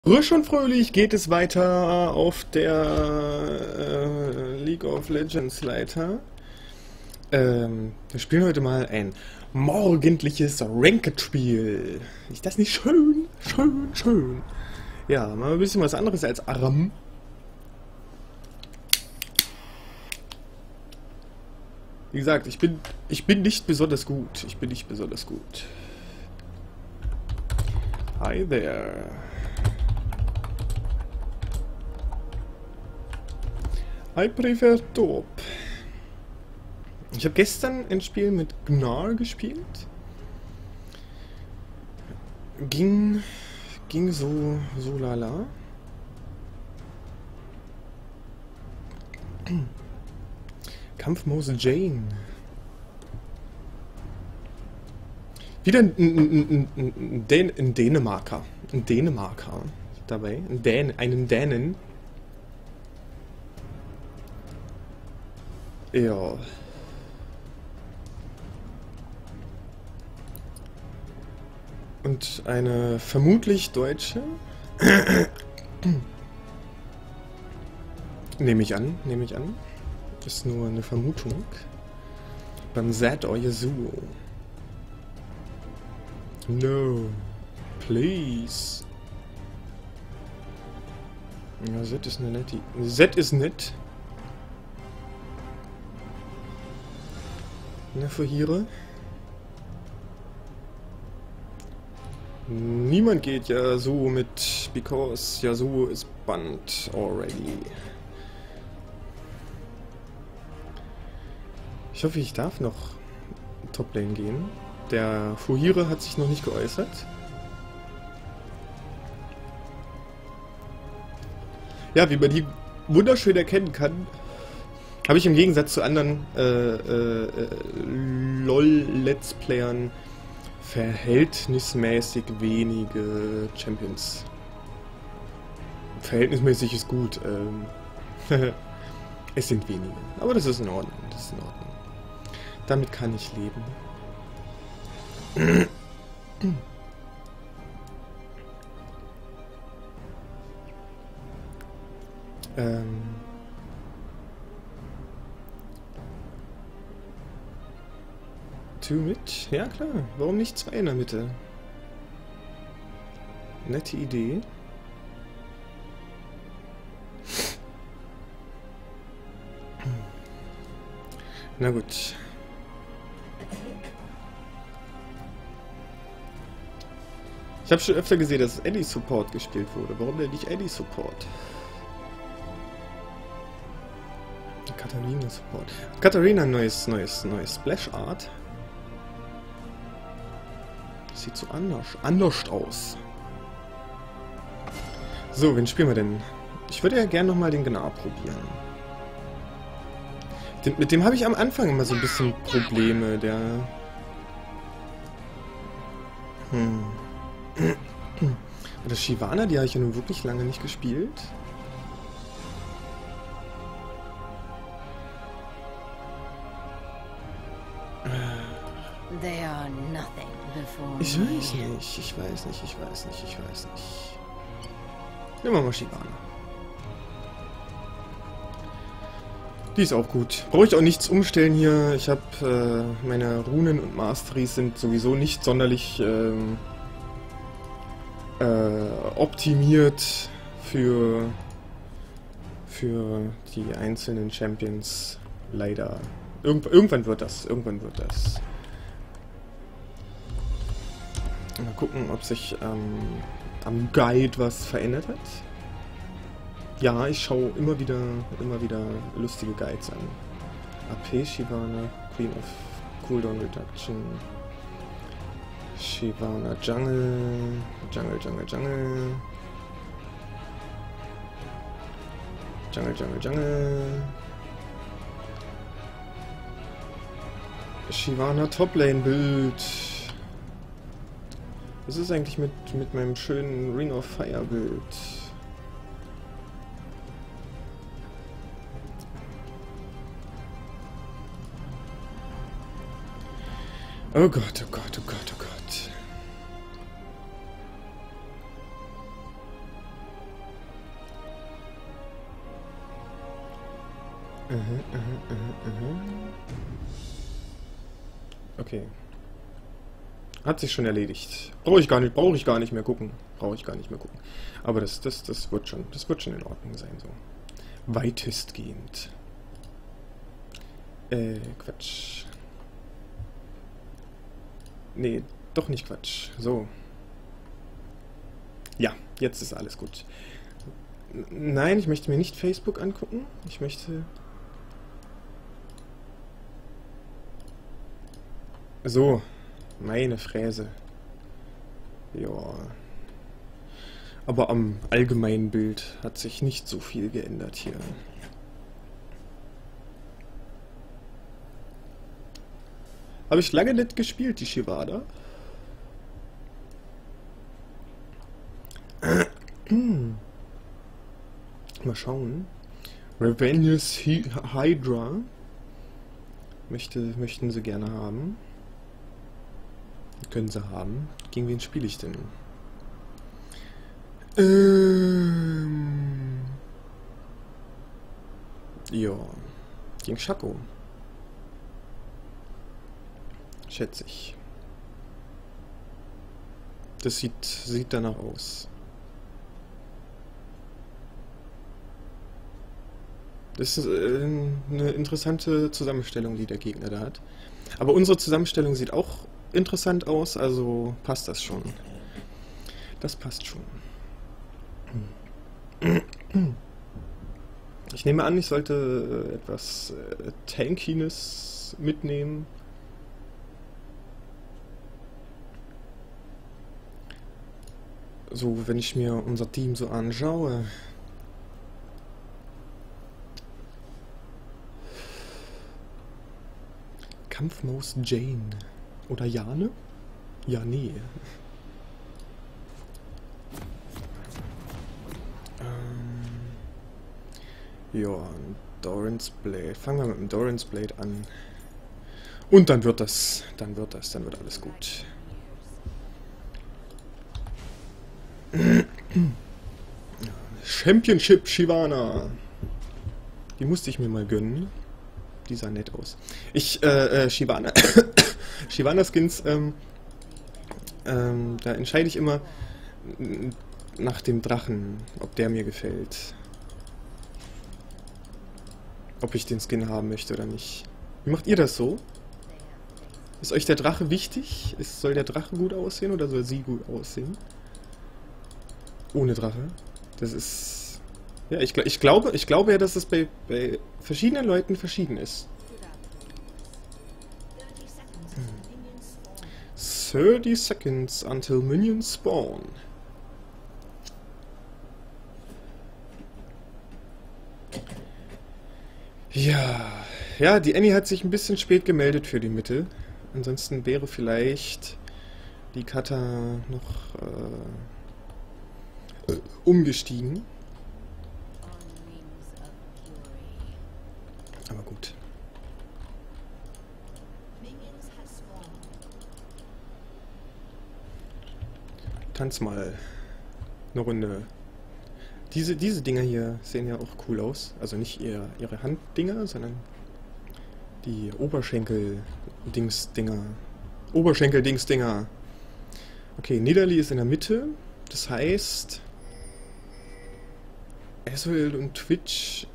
Frisch und fröhlich geht es weiter auf der League of Legends Leiter. Wir spielen heute mal ein morgendliches Ranked-Spiel. Ist das nicht schön? Schön, schön. Ja, mal ein bisschen was anderes als Aram. Wie gesagt, ich bin nicht besonders gut. Ich bin nicht besonders gut. Hi there. I prefer top. Ich habe gestern ein Spiel mit Gnar gespielt. Ging so lala. Kampfmose Jane. Wieder ein Dänemarker. Ein Dänemarker dabei. Einen Dänen. Ja. Und eine vermutlich Deutsche. Nehme ich an. Ist nur eine Vermutung. Beim Zed or Yasuo. No. Please. Ja, Zed ist eine nette. Zed ist nett. Na, für hier. Niemand geht Yasuo mit, because Yasuo is banned already. Ich hoffe, ich darf noch Toplane gehen. Der Fuhire hat sich noch nicht geäußert. Ja, wie man die wunderschön erkennen kann, habe ich im Gegensatz zu anderen LOL-Let's Playern verhältnismäßig wenige Champions. Verhältnismäßig ist gut. Es sind wenige. Aber das ist in Ordnung. Damit kann ich leben. Two mit? Ja klar, warum nicht zwei in der Mitte? Nette Idee. Na gut. Ich habe schon öfter gesehen, dass Ellie Support gespielt wurde. Warum denn nicht Ellie Support? Katharina Support. Katharina neues Splash Art. Sieht so anders aus. So, wen spielen wir denn? Ich würde ja gerne nochmal den Gnar probieren. Mit dem habe ich am Anfang immer so ein bisschen Probleme, der... Oder Shyvana, die habe ich ja nun wirklich lange nicht gespielt. They are nothing before Ich me. weiß nicht. Nehmen wir mal Shyvana. Die ist auch gut. Brauche ich auch nichts umstellen hier. Ich habe meine Runen und Masteries sind sowieso nicht sonderlich optimiert für die einzelnen Champions. Leider. Irgendwann wird das. Mal gucken, ob sich am Guide was verändert hat. Ja, ich schaue immer wieder lustige Guides an. AP Shyvana, Queen of Cooldown Reduction. Shyvana Jungle. Shyvana Toplane Bild. Was ist eigentlich mit meinem schönen Ring of Fire Bild? Oh Gott. Okay. Hat sich schon erledigt. Brauche ich gar nicht mehr gucken. Brauche ich gar nicht mehr gucken. Aber das wird schon in Ordnung sein, so. Weitestgehend. Quatsch. Nee, doch nicht Quatsch. So. Ja, jetzt ist alles gut. Nein, ich möchte mir nicht Facebook angucken. Ich möchte... So. Meine Fräse. Ja. Aber am allgemeinen Bild hat sich nicht so viel geändert hier. Habe ich lange nicht gespielt, die Shivada. Mal schauen. Revenus Hydra. Möchten sie gerne haben. Können sie haben. Gegen wen spiele ich denn? Ja. Gegen Shaco. Schätze ich. Das sieht danach aus. Das ist eine interessante Zusammenstellung, die der Gegner da hat. Aber unsere Zusammenstellung sieht auch interessant aus, also passt das schon. Das passt schon. Ich nehme an, ich sollte etwas Tankiness mitnehmen. So, wenn ich mir unser Team so anschaue. Kampfmaus Jane. Oder Jane? Ja, nee. Ja, Doran's Blade. Fangen wir mit dem Doran's Blade an. Und dann wird alles gut. Championship Shyvana. Die musste ich mir mal gönnen. Die sah nett aus. Shyvana. Shyvana Skins, da entscheide ich immer nach dem Drachen, ob der mir gefällt. Ob ich den Skin haben möchte oder nicht. Wie macht ihr das so? Ist euch der Drache wichtig? Soll der Drache gut aussehen oder soll sie gut aussehen? Ohne Drache. Das ist... Ja, ich glaube ja, dass es bei verschiedenen Leuten verschieden ist. 30 seconds until minions spawn. Ja, die Annie hat sich ein bisschen spät gemeldet für die Mitte. Ansonsten wäre vielleicht die Kata noch umgestiegen. Aber gut. Tanz mal eine Runde. Diese Dinger hier sehen ja auch cool aus. Also nicht ihre Handdinger, sondern die Oberschenkel-Dings-Dinger. Oberschenkel-Dings-Dinger. Okay, Nidalee ist in der Mitte. Das heißt... Ezreal und Twitch...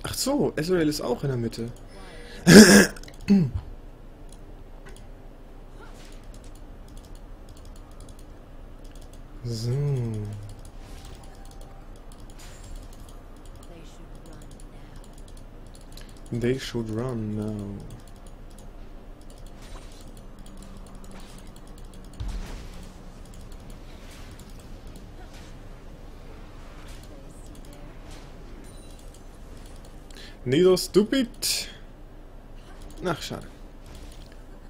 Ach so, Ezreal ist auch in der Mitte. So. They should run now. Neither stupid. Ach, schade.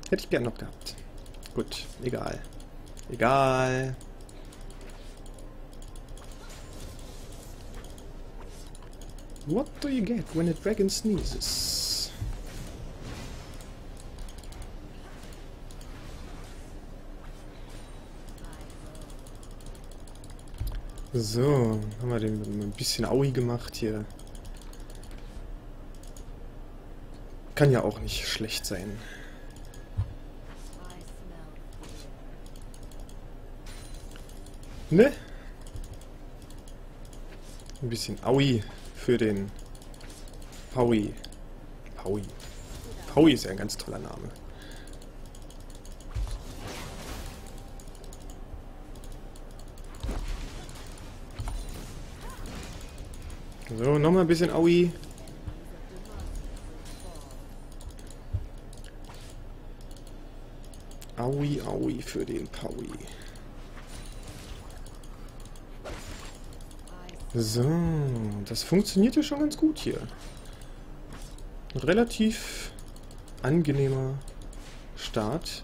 Hätte ich gern noch gehabt. Gut, egal. Egal. What do you get when a dragon sneezes? So, haben wir den ein bisschen Aui gemacht hier. Kann ja auch nicht schlecht sein. Ne? Ein bisschen Aui für den Paui. Paui. Paui ist ja ein ganz toller Name. So, nochmal ein bisschen Aui. Aui, Aui für den Paui. So, das funktioniert ja schon ganz gut hier. Relativ angenehmer Start.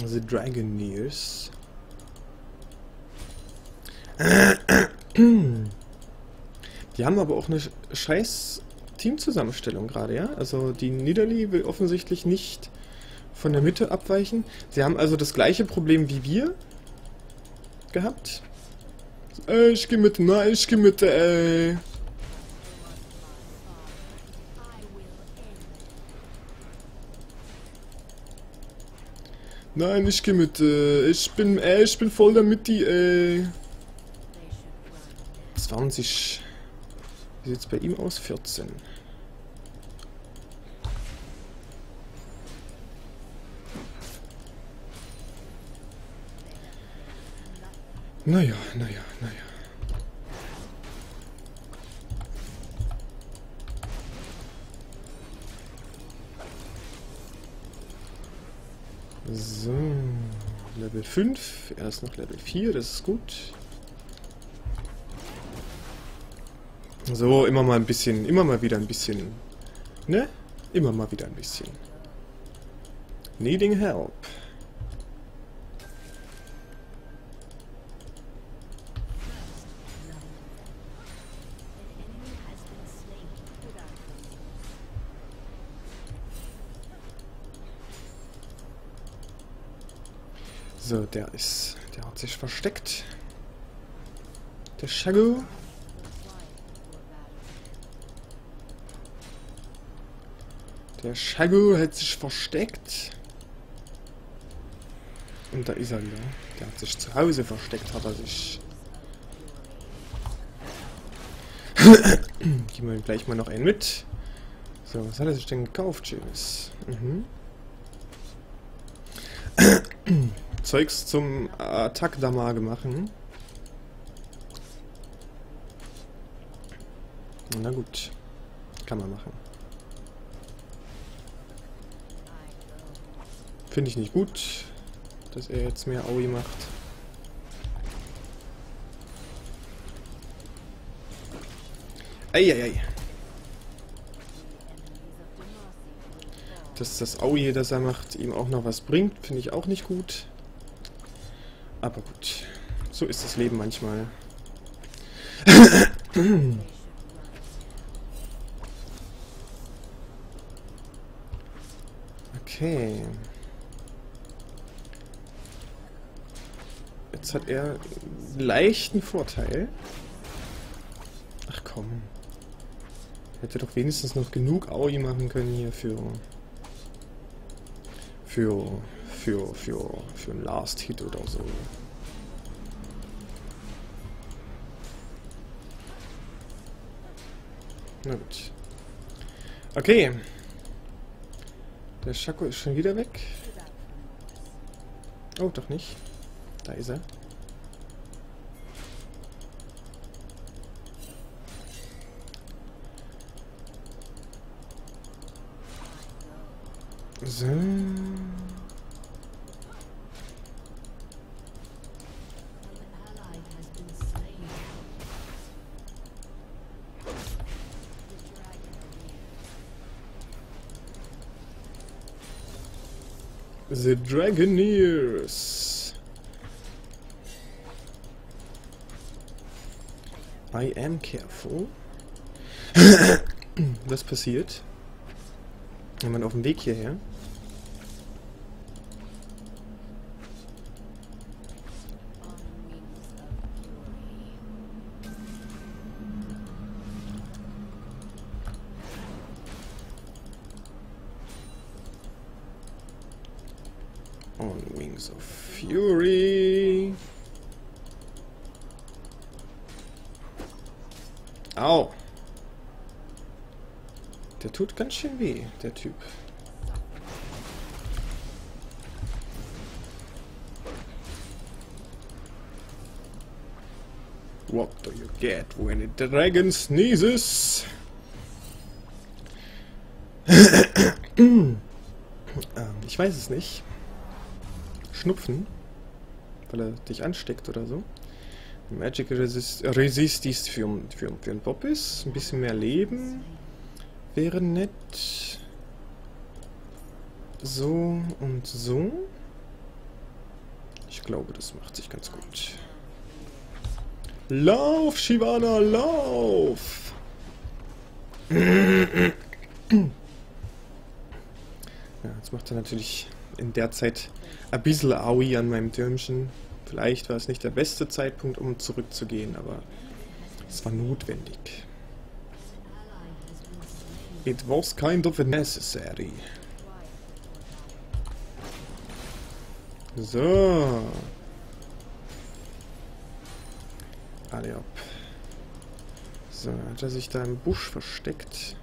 The Dragoneers. Die haben aber auch eine scheiß Teamzusammenstellung gerade, ja? Also die Nidalee will offensichtlich nicht von der Mitte abweichen. Sie haben also das gleiche Problem wie wir gehabt. Ich geh mit, nein, ich geh mit, ey. Nein, ich geh mit, ich bin voll der Mitte, ey. 20. Wie sieht's bei ihm aus? 14. Naja. So, Level 5, er ist noch Level 4, das ist gut. So, immer mal wieder ein bisschen, ne? Immer mal wieder ein bisschen. Needing help. So, der hat sich versteckt. Der Shago. Der Shago hat sich versteckt. Und da ist er wieder. Der hat sich zu Hause versteckt, hat er sich. Geben wir ihm gleich mal noch einen mit. So, was hat er sich denn gekauft, James? Zeugs zum Attack-Damage machen. Na gut. Kann man machen. Finde ich nicht gut, dass er jetzt mehr Aui macht. Eieiei. Dass das Aui, das er macht, ihm auch noch was bringt, finde ich auch nicht gut. Aber gut. So ist das Leben manchmal. Okay. Jetzt hat er einen leichten Vorteil. Ach komm. Hätte doch wenigstens noch genug Aui machen können hier für einen Last Hit oder so. Na gut. Okay. Der Shaco ist schon wieder weg. Oh, doch nicht. Da ist er. So. The Dragoneers. I am careful. Was passiert, wenn man auf dem Weg hierher Und Wings of Fury. Au. Der tut ganz schön weh, der Typ. What do you get when a dragon sneezes? Ich weiß es nicht. Schnupfen, weil er dich ansteckt oder so. Magic Resist ist für ein Poppis. Ein bisschen mehr Leben wäre nett. So und so. Ich glaube, das macht sich ganz gut. Lauf, Shyvana, lauf! Ja, jetzt macht er natürlich in der Zeit ein bisschen Aui an meinem Türmchen. Vielleicht war es nicht der beste Zeitpunkt, um zurückzugehen, aber es war notwendig. It was kind of necessary. So. Alle ab. So, hat er sich da im Busch versteckt.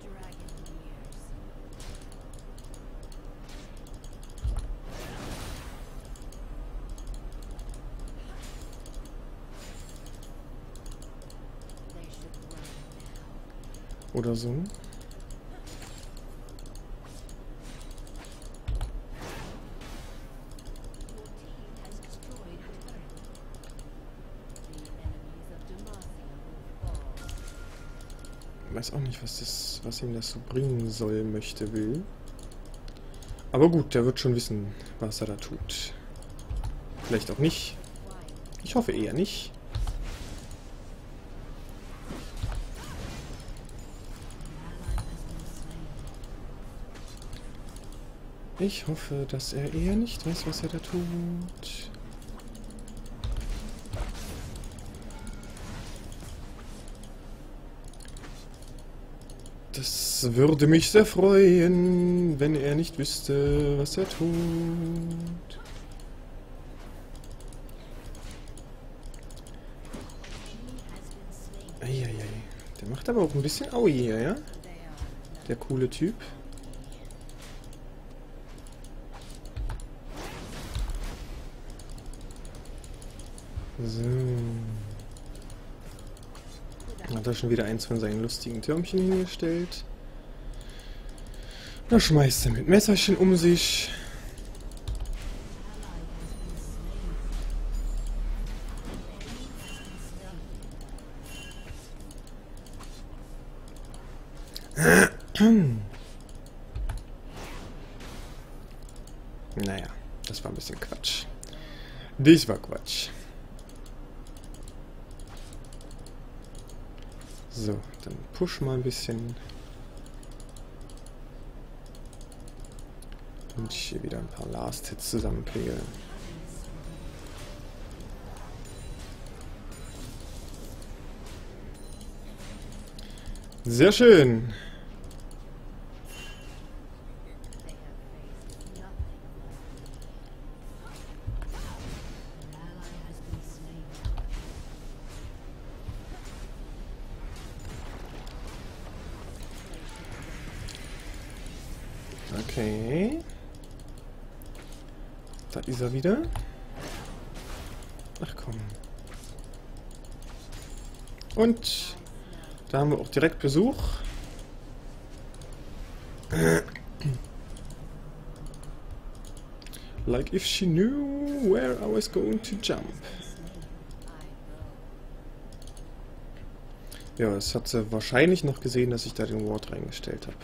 Oder so. Ich weiß auch nicht, was ihm das so bringen soll, will. Aber gut, der wird schon wissen, was er da tut. Vielleicht auch nicht. Ich hoffe eher nicht. Ich hoffe, dass er eher nicht weiß, was er da tut. Das würde mich sehr freuen, wenn er nicht wüsste, was er tut. Eieiei. Der macht aber auch ein bisschen Aui hier, ja? Der coole Typ. So. Hat er schon wieder eins von seinen lustigen Türmchen hingestellt. Da schmeißt er mit Messerchen um sich. Naja, das war ein bisschen Quatsch. Das war Quatsch. So, dann push mal ein bisschen. Und hier wieder ein paar Last Hits zusammenpräge. Sehr schön. Okay. Da ist er wieder. Ach komm. Und da haben wir auch direkt Besuch. Like if she knew where I was going to jump. Ja, es hat sie wahrscheinlich noch gesehen, dass ich da den Ward reingestellt habe.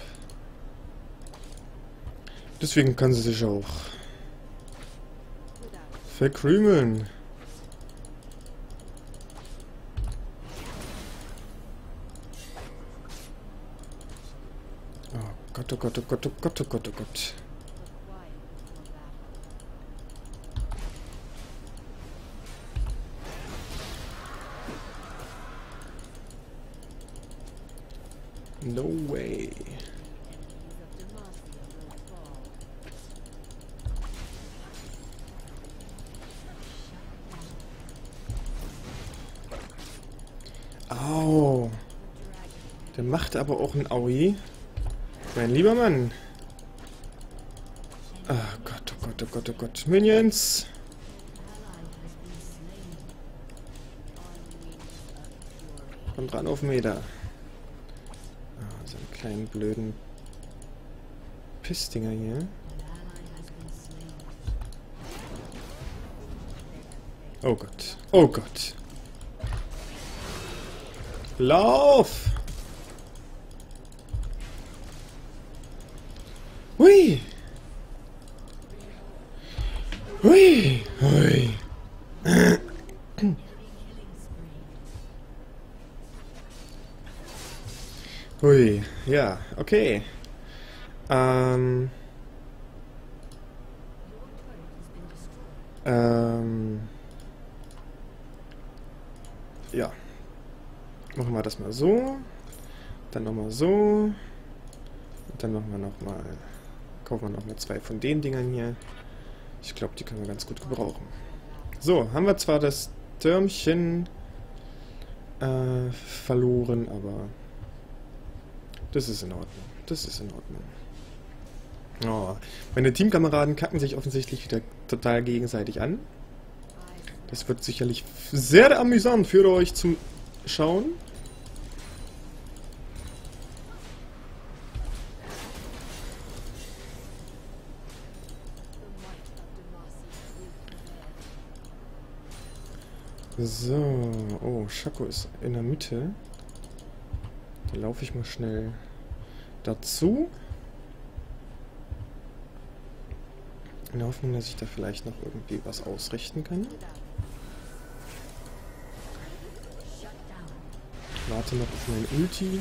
Deswegen kann sie sich auch verkrümeln. Oh Gott, oh Gott, oh Gott, oh Gott, oh Gott, oh Gott. No way. Der macht aber auch ein Aui. Mein lieber Mann. Ah Gott, oh Gott, oh Gott, oh Gott. Minions! Kommt ran auf Meter. Ah, so einen kleinen blöden Pissdinger hier. Oh Gott. Oh Gott. Lauf! Hui! Hui! Hui! Hui, ja, okay. Ähm, ja. Machen wir das mal so. Dann nochmal so. Und dann machen wir nochmal. Kaufen wir nochmal 2 von den Dingern hier. Ich glaube, die können wir ganz gut gebrauchen. So, haben wir zwar das Türmchen verloren, aber das ist in Ordnung. Das ist in Ordnung. Oh, meine Teamkameraden kacken sich offensichtlich wieder total gegenseitig an. Das wird sicherlich sehr amüsant für euch zum Schauen. So, oh, Schako ist in der Mitte. Da laufe ich mal schnell dazu. In der Hoffnung, dass ich da vielleicht noch irgendwie was ausrichten kann. Ich warte noch auf mein Ulti.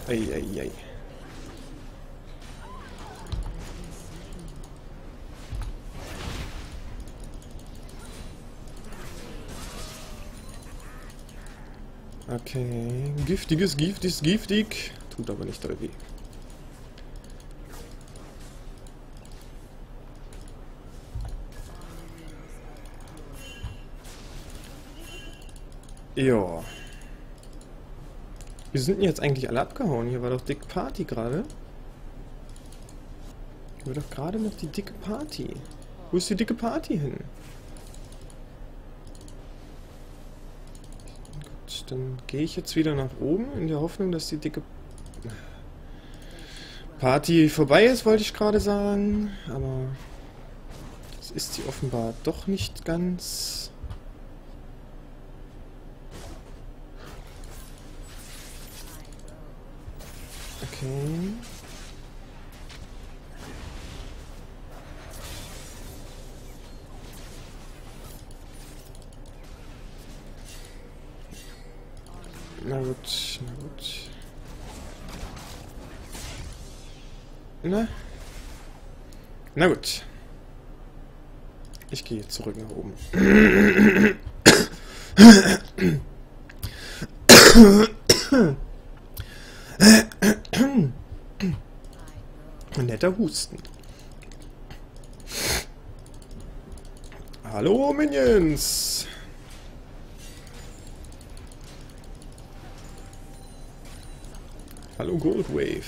Ei. Okay, giftiges Gift ist giftig, tut aber nicht doll weh. Ja. Wir sind jetzt eigentlich alle abgehauen. Hier war doch dicke Party gerade. Hier war doch gerade noch die dicke Party. Wo ist die dicke Party hin? Gut, dann gehe ich jetzt wieder nach oben in der Hoffnung, dass die dicke Party vorbei ist, wollte ich gerade sagen. Aber das ist sie offenbar doch nicht ganz. Okay. Na gut, na gut. Na gut. Ich gehe zurück nach oben. Netter Husten. Hallo Minions! Hallo Goldwave.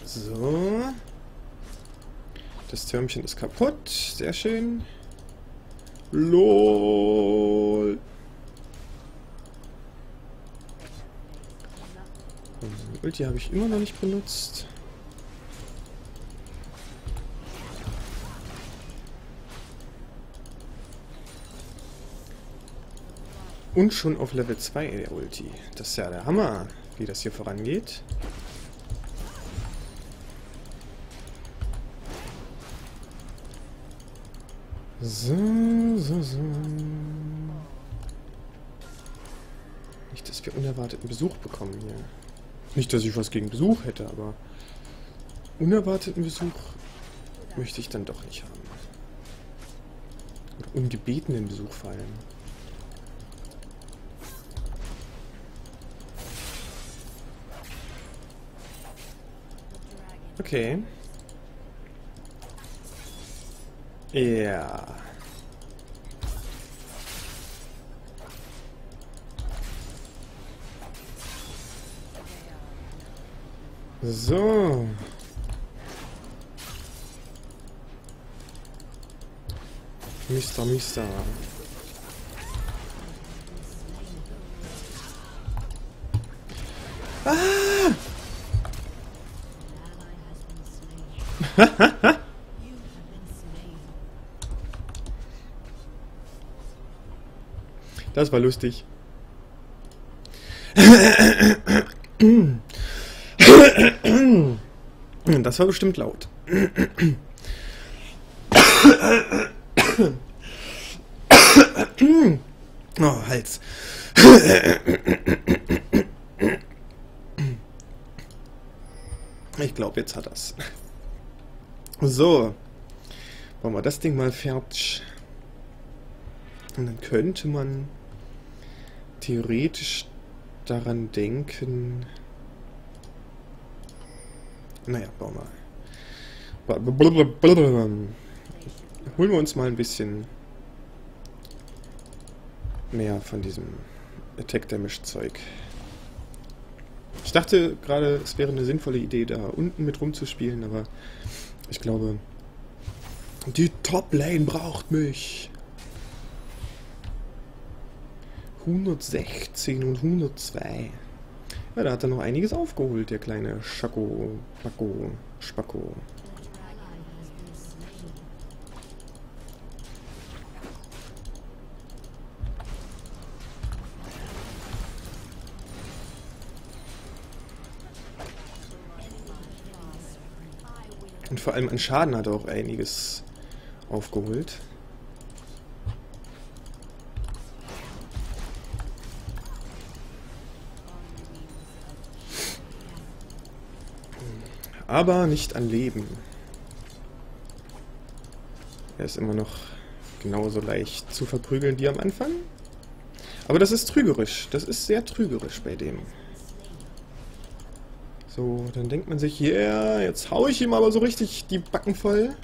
So. Das Türmchen ist kaputt. Sehr schön. LOL. Ulti habe ich immer noch nicht benutzt. Und schon auf Level 2 der Ulti. Das ist ja der Hammer, wie das hier vorangeht. So. Nicht, dass wir unerwarteten Besuch bekommen hier. Nicht, dass ich was gegen Besuch hätte, aber unerwarteten Besuch möchte ich dann doch nicht haben. Oder ungebetenen Besuch vor allem. Okay. Ja. So. Mister. Ah! Das war lustig. Das war bestimmt laut. Oh, Hals. Ich glaube, jetzt hat er's. So. Machen wir das Ding mal fertig. Und dann könnte man theoretisch daran denken... Naja, bauen wir. Holen wir uns mal ein bisschen mehr von diesem Attack Damage Zeug. Ich dachte gerade, es wäre eine sinnvolle Idee, da unten mit rumzuspielen, aber ich glaube, die Top Lane braucht mich. 116 und 102. Ja, da hat er noch einiges aufgeholt, der kleine Spacko. Und vor allem an Schaden hat er auch einiges aufgeholt. Aber nicht an Leben. Er ist immer noch genauso leicht zu verprügeln wie am Anfang. Aber das ist trügerisch. Das ist sehr trügerisch bei dem. So, dann denkt man sich, yeah, jetzt hau ich ihm aber so richtig die Backen voll.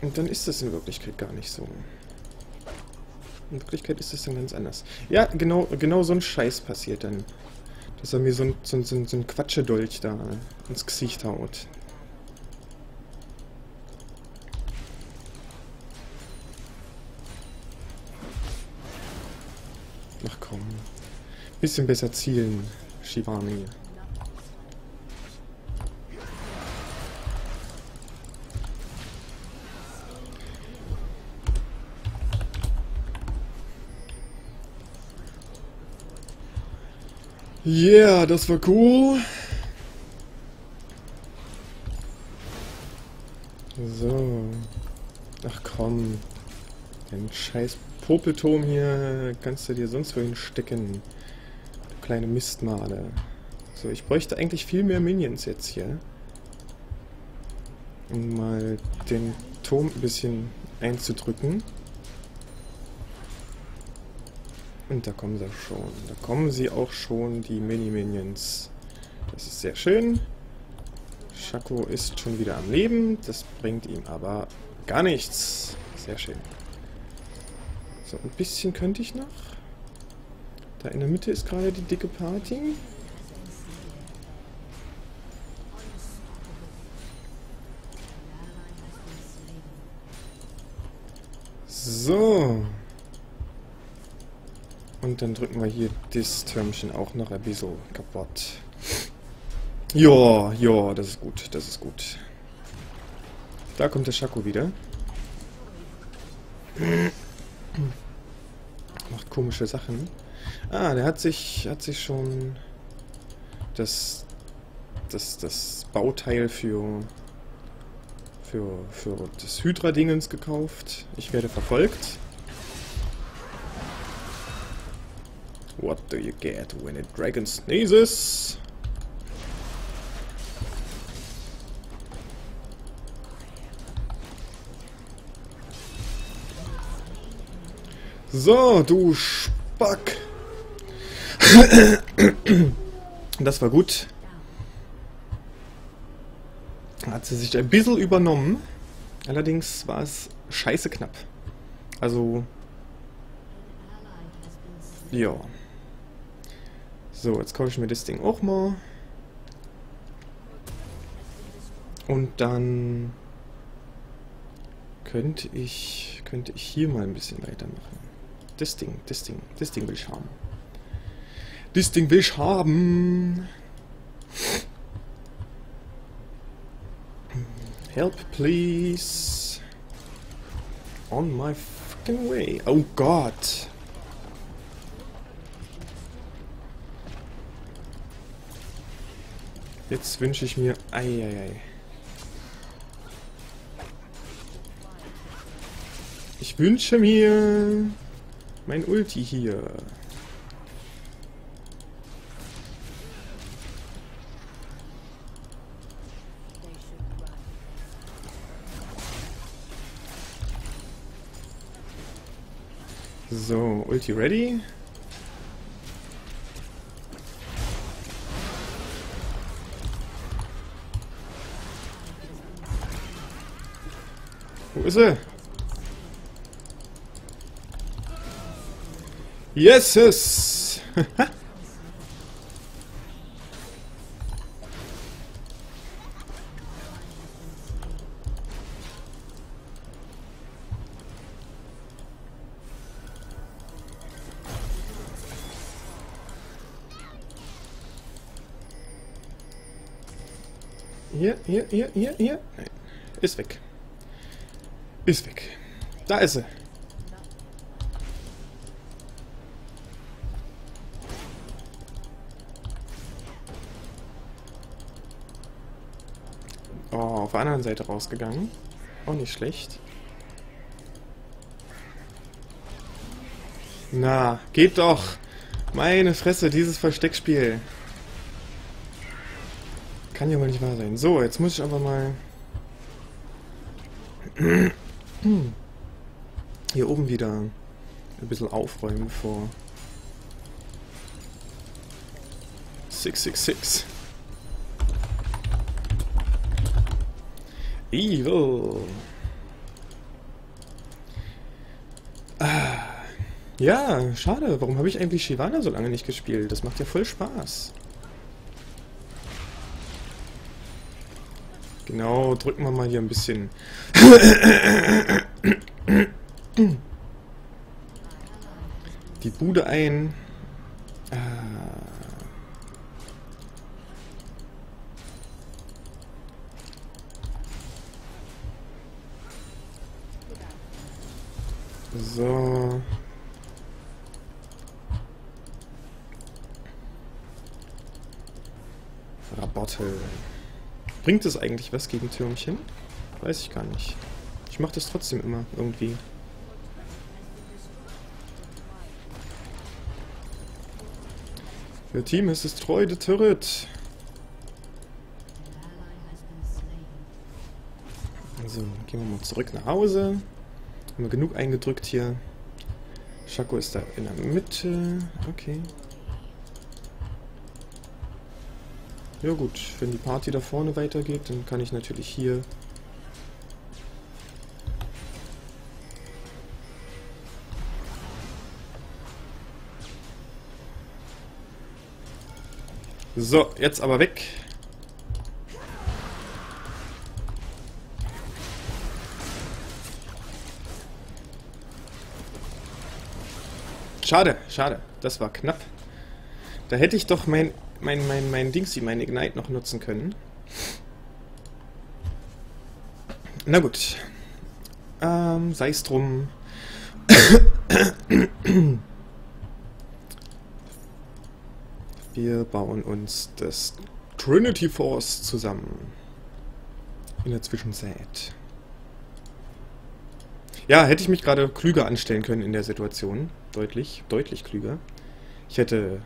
Und dann ist das in Wirklichkeit gar nicht so. In Wirklichkeit ist das dann ganz anders. Ja, genau so ein Scheiß passiert dann. Dass er mir so ein Quatschedolch da ins Gesicht haut. Ach komm. Bisschen besser zielen, Shivani. Yeah, das war cool. So. Ach komm. Den scheiß Popelturm hier kannst du dir sonst wohin stecken. Du kleine Mistmade. So, ich bräuchte eigentlich viel mehr Minions jetzt hier. Um mal den Turm ein bisschen einzudrücken. Und da kommen sie schon. Da kommen sie auch schon, die Mini-Minions. Das ist sehr schön. Shako ist schon wieder am Leben. Das bringt ihm aber gar nichts. Sehr schön. So, ein bisschen könnte ich noch. Da in der Mitte ist gerade die dicke Party. So. Und dann drücken wir hier das Türmchen auch noch ein bisschen kaputt. Ja, das ist gut, das ist gut. Da kommt der Shako wieder. Macht komische Sachen. Ah, der hat sich schon das Bauteil für das Hydra-Dingens gekauft. Ich werde verfolgt. What do you get when a dragon sneezes? So, du Spack. Das war gut. Hat sie sich ein bisschen übernommen. Allerdings war es scheiße knapp. Also... Ja. So, jetzt kaufe ich mir das Ding auch mal. Und dann... Könnte ich hier mal ein bisschen weitermachen. Das Ding will ich haben. Das Ding will ich haben. Help, please. On my fucking way. Oh Gott. Jetzt wünsche ich mir... Eieiei. Ich wünsche mir... mein Ulti hier. So, Ulti ready. Wo ist er? Yeses! Hier. Nein. Ist weg. Ist weg. Da ist sie. Oh, auf der anderen Seite rausgegangen. Auch nicht schlecht. Na, geht doch. Meine Fresse, dieses Versteckspiel. Kann ja wohl nicht wahr sein. So, jetzt muss ich aber mal... hier oben wieder ein bisschen aufräumen vor 666. Evil. Ja, schade. Warum habe ich eigentlich Shyvana so lange nicht gespielt? Das macht ja voll Spaß. Genau, drücken wir mal hier ein bisschen. Die Bude ein. So. Rabotte. Bringt es eigentlich was gegen Türmchen? Weiß ich gar nicht. Ich mache das trotzdem immer irgendwie. Für Team ist es treu, der Turret. Also, gehen wir mal zurück nach Hause. Haben wir genug eingedrückt hier. Shaco ist da in der Mitte. Okay. Ja gut, wenn die Party da vorne weitergeht, dann kann ich natürlich hier... So, jetzt aber weg. Schade, schade. Das war knapp. Da hätte ich doch mein Dingsy, mein Ignite noch nutzen können. Na gut. Sei es drum. Wir bauen uns das Trinity Force zusammen. In der Zwischenzeit. Ja, hätte ich mich gerade klüger anstellen können in der Situation. Deutlich klüger. Ich hätte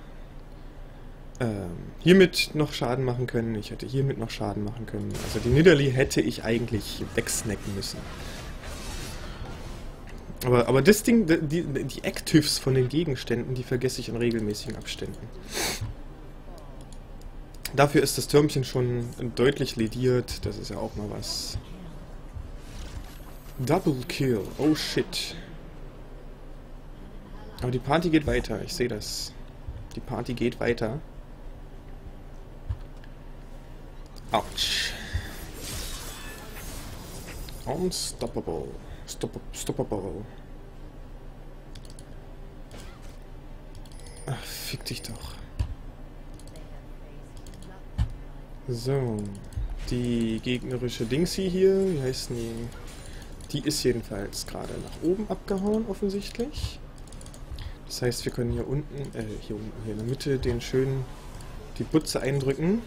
hiermit noch Schaden machen können. Ich hätte hiermit noch Schaden machen können. Also die Nidalee hätte ich eigentlich wegsnacken müssen. Aber das Ding, die Actives von den Gegenständen, die vergesse ich in regelmäßigen Abständen. Dafür ist das Türmchen schon deutlich lediert. Das ist ja auch mal was. Double Kill. Oh shit. Aber die Party geht weiter. Ich sehe das. Die Party geht weiter. Autsch. Unstoppable. Stoppable. Ach, fick dich doch. So. Die gegnerische Dingsy hier, wie heißt die? Die ist jedenfalls gerade nach oben abgehauen, offensichtlich. Das heißt, wir können hier unten, hier in der Mitte den schönen, die Butze eindrücken.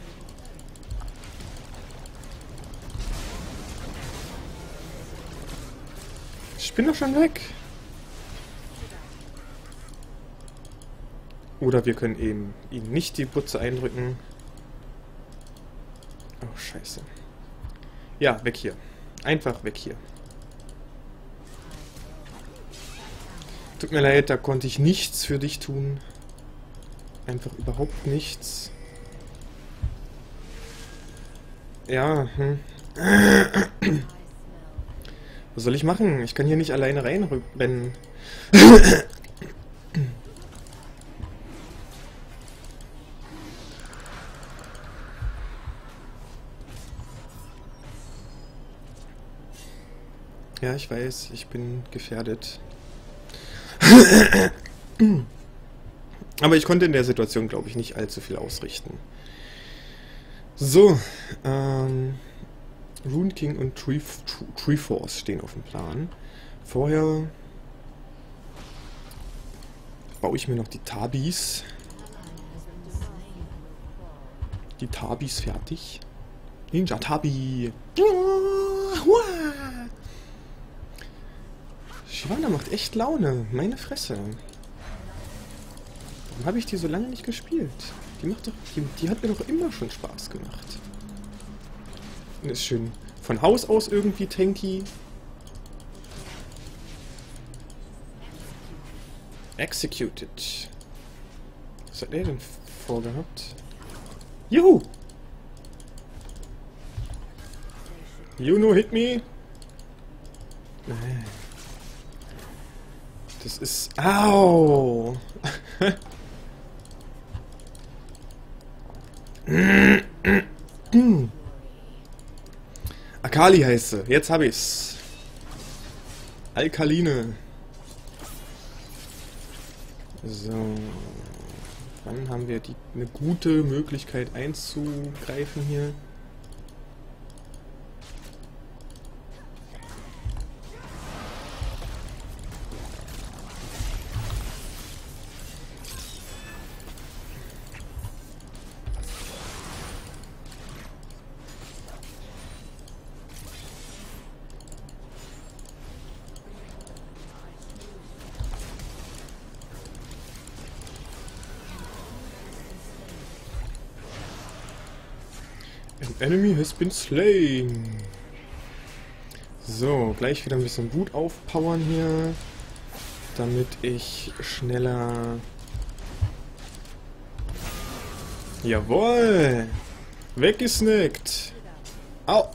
Ich bin doch schon weg. Oder wir können eben ihm nicht die Butze eindrücken. Oh, scheiße. Ja, weg hier. Einfach weg hier. Tut mir leid, da konnte ich nichts für dich tun. Einfach überhaupt nichts. Ja, Was soll ich machen? Ich kann hier nicht alleine reinrennen. Ja, ich weiß, ich bin gefährdet. Aber ich konnte in der Situation, glaube ich, nicht allzu viel ausrichten. So, Rune King und Treeforce stehen auf dem Plan. Vorher baue ich mir noch die Tabis. Die Tabis fertig. Ninja Tabi. Shyvana macht echt Laune. Meine Fresse. Warum habe ich die so lange nicht gespielt? Die hat mir doch immer schon Spaß gemacht. Und ist schön von Haus aus irgendwie tanky. Executed. Was hat er denn vorgehabt? Juhu! You know hit me? Das ist... Au! Akali heißt sie. Jetzt hab ich's. Alkaline. So. Wann haben wir eine gute Möglichkeit einzugreifen hier? An enemy has been slain. So, gleich wieder ein bisschen Wut aufpowern hier, damit ich schneller... Jawohl! Weggesnickt! Au!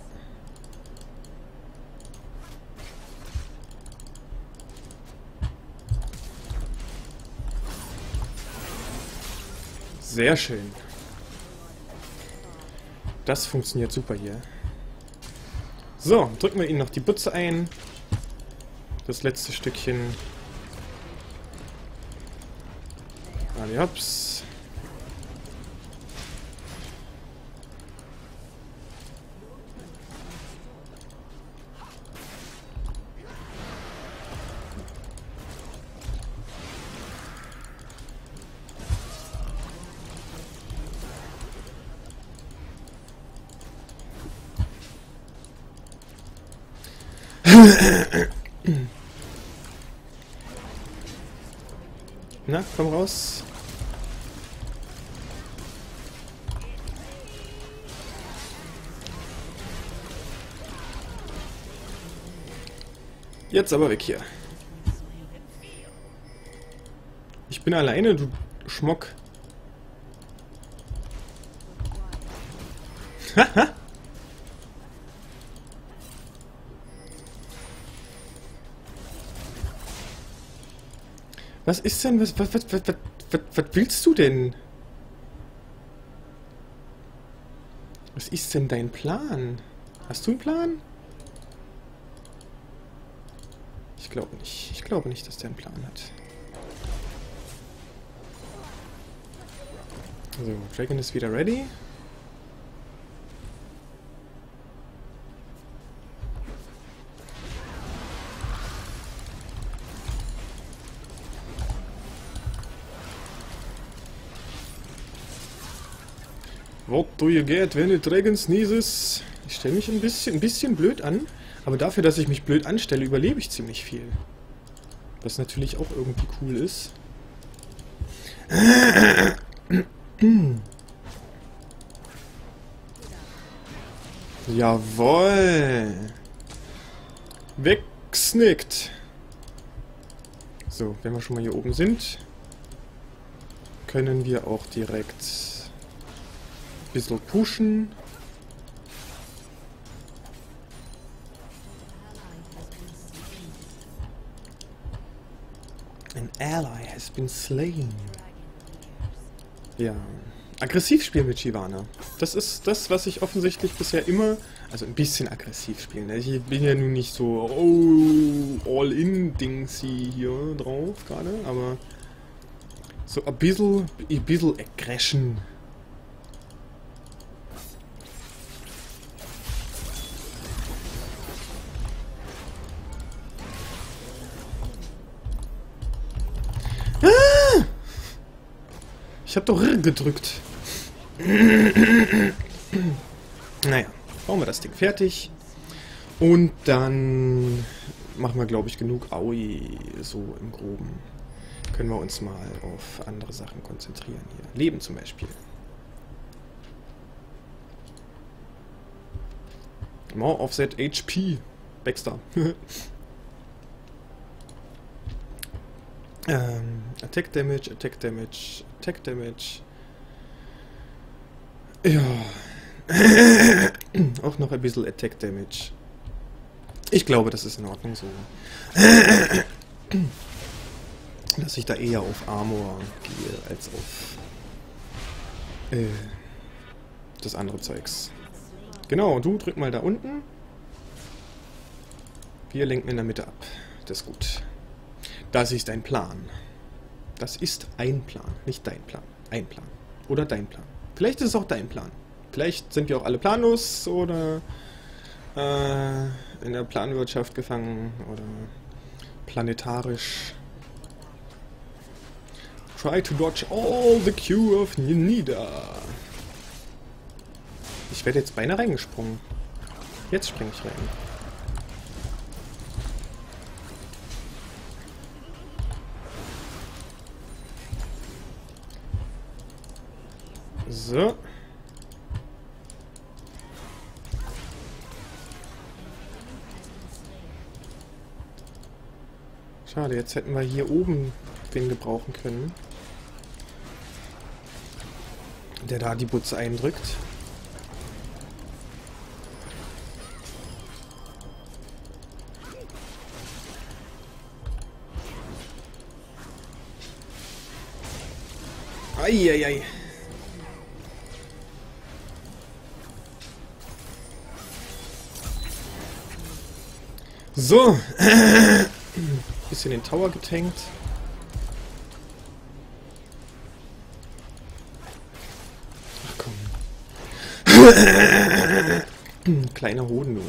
Sehr schön. Das funktioniert super hier. So, drücken wir ihnen noch die Butze ein. Das letzte Stückchen. Allez, hops. Na, komm raus. Jetzt aber weg hier. Ich bin alleine, du Schmock. Was ist denn, was willst du denn? Was ist denn dein Plan? Hast du einen Plan? Ich glaube nicht. Ich glaube nicht, dass der einen Plan hat. So, Dragon ist wieder ready. What do you get when a dragon sneezes? Ich stelle mich ein bisschen blöd an, aber dafür, dass ich mich blöd anstelle, überlebe ich ziemlich viel. Was natürlich auch irgendwie cool ist. Jawohl! Wegsnickt! So, wenn wir schon mal hier oben sind, können wir auch direkt ein bisschen pushen. An ally has been slain. Ja, aggressiv spielen mit Shyvana. Das ist das, was ich offensichtlich bisher immer, also ein bisschen aggressiv spielen. Ich bin ja nun nicht so All-in-Dingsy hier drauf gerade, aber so ein bisschen Aggression. Ich hab doch R gedrückt. Naja, bauen wir das Ding fertig. Und dann machen wir, glaube ich, genug Aui so im Groben. Können wir uns mal auf andere Sachen konzentrieren hier. Leben zum Beispiel. More offset HP. Baxter. Attack Damage, Attack Damage, Attack Damage. Ja. Auch noch ein bisschen Attack Damage. Ich glaube, das ist in Ordnung so. Dass ich da eher auf Armor gehe, als auf das andere Zeugs. Genau, du drück mal da unten. Wir lenken in der Mitte ab. Das ist gut. Das ist ein Plan. Das ist ein Plan, nicht dein Plan. Ein Plan. Oder dein Plan. Vielleicht ist es auch dein Plan. Vielleicht sind wir auch alle planlos oder in der Planwirtschaft gefangen oder planetarisch. Try to dodge all the Q of Nida. Ich werde jetzt beinahe reingesprungen. Jetzt springe ich rein. So. Schade, jetzt hätten wir hier oben wen gebrauchen können. Der da die Butze eindrückt. Eieiei. So. Bisschen den Tower getankt. Ach komm. Kleiner Hoden, nur.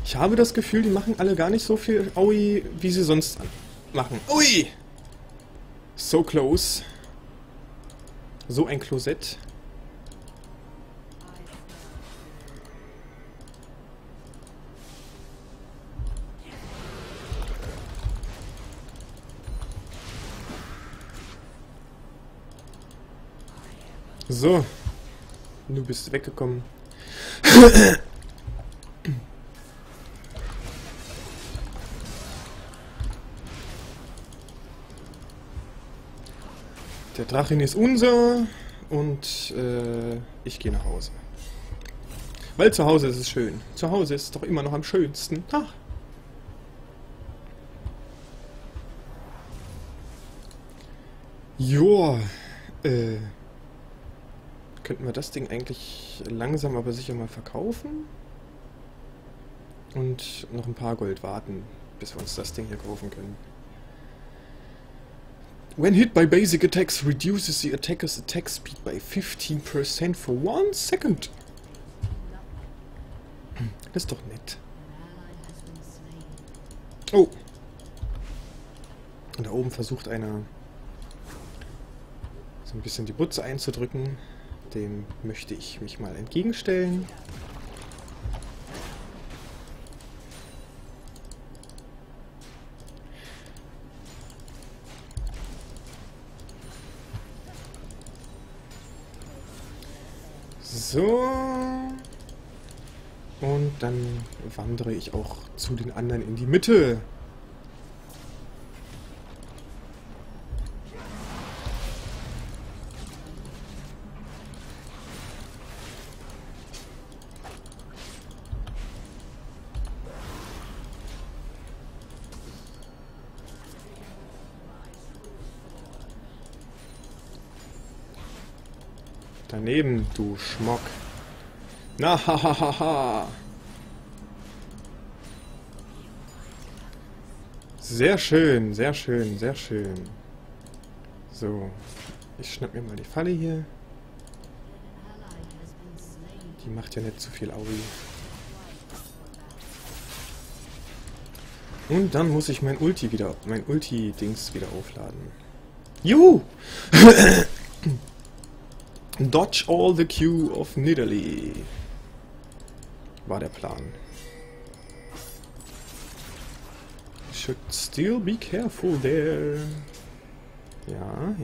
Ich habe das Gefühl, die machen alle gar nicht so viel Aui, wie sie sonst machen. Ui! So close. So ein Klosett. So. Du bist weggekommen. Der Drachin ist unser. und ich gehe nach Hause. Weil zu Hause ist es schön. Zu Hause ist es doch immer noch am schönsten. Ach. Joa, könnten wir das Ding eigentlich langsam aber sicher mal verkaufen? Und noch ein paar Gold warten, bis wir uns das Ding hier kaufen können. When hit by basic attacks, reduces the attacker's attack speed by 15% for 1 second. Das ist doch nett. Oh. Und da oben versucht einer so ein bisschen die Butze einzudrücken. Dem möchte ich mich mal entgegenstellen. So. Und dann wandere ich auch zu den anderen in die Mitte. Daneben, du Schmock. Na, ha. Sehr schön, sehr schön, sehr schön. So, ich schnapp mir mal die Falle hier. Die macht ja nicht zu viel Aui. Und dann muss ich mein Ulti-Dings wieder aufladen. Juhu! Dodge all the Q of Nidalee. War der Plan. Should still be careful there. Ja.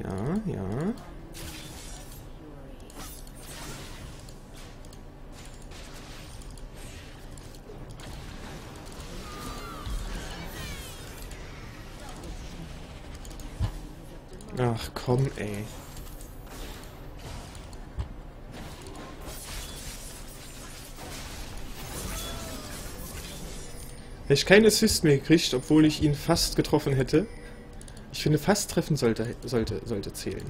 Ach komm, ey. Hätte ich keinen Assist mehr gekriegt, obwohl ich ihn fast getroffen hätte. Ich finde, fast treffen sollte zählen.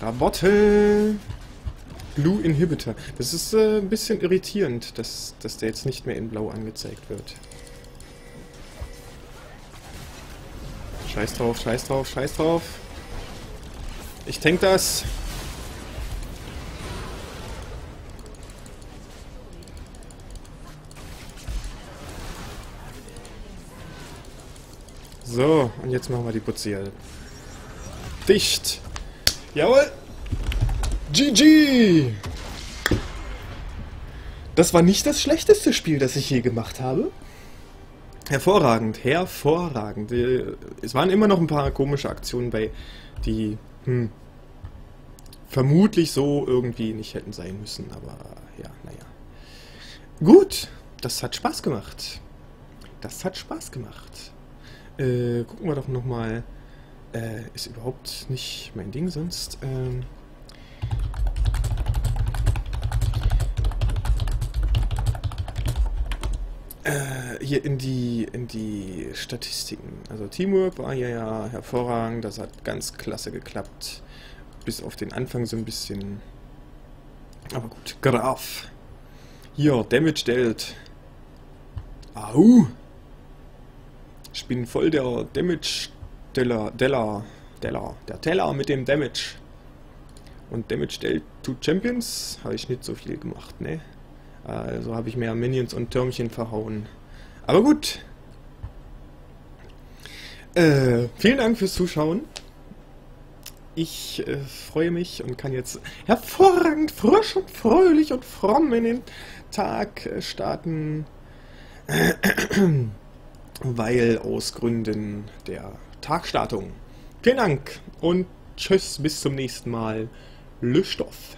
Rabotte! Blue Inhibitor. Das ist ein bisschen irritierend, dass der jetzt nicht mehr in Blau angezeigt wird. Scheiß drauf, scheiß drauf, scheiß drauf. Ich tank das. So, und jetzt machen wir die Putze hier dicht. Jawohl! GG! Das war nicht das schlechteste Spiel, das ich je gemacht habe. Hervorragend, hervorragend. Es waren immer noch ein paar komische Aktionen bei, die vermutlich so irgendwie nicht hätten sein müssen, aber ja, naja. Gut, das hat Spaß gemacht. Das hat Spaß gemacht. Gucken wir doch nochmal. Ist überhaupt nicht mein Ding, sonst. Hier in die Statistiken. Also Teamwork war ja hervorragend, das hat ganz klasse geklappt. Bis auf den Anfang so ein bisschen. Aber gut, Graf. Hier, Damage dealt. Au! Ich bin voll der Damage-Deller. Der Teller mit dem Damage. Und Damage dealt to Champions habe ich nicht so viel gemacht, ne? Also habe ich mehr Minions und Türmchen verhauen. Aber gut. Vielen Dank fürs Zuschauen. Ich freue mich und kann jetzt hervorragend frisch und fröhlich und fromm in den Tag starten. Weil aus Gründen der Tagstartung. Vielen Dank und tschüss, bis zum nächsten Mal. Lüstoff.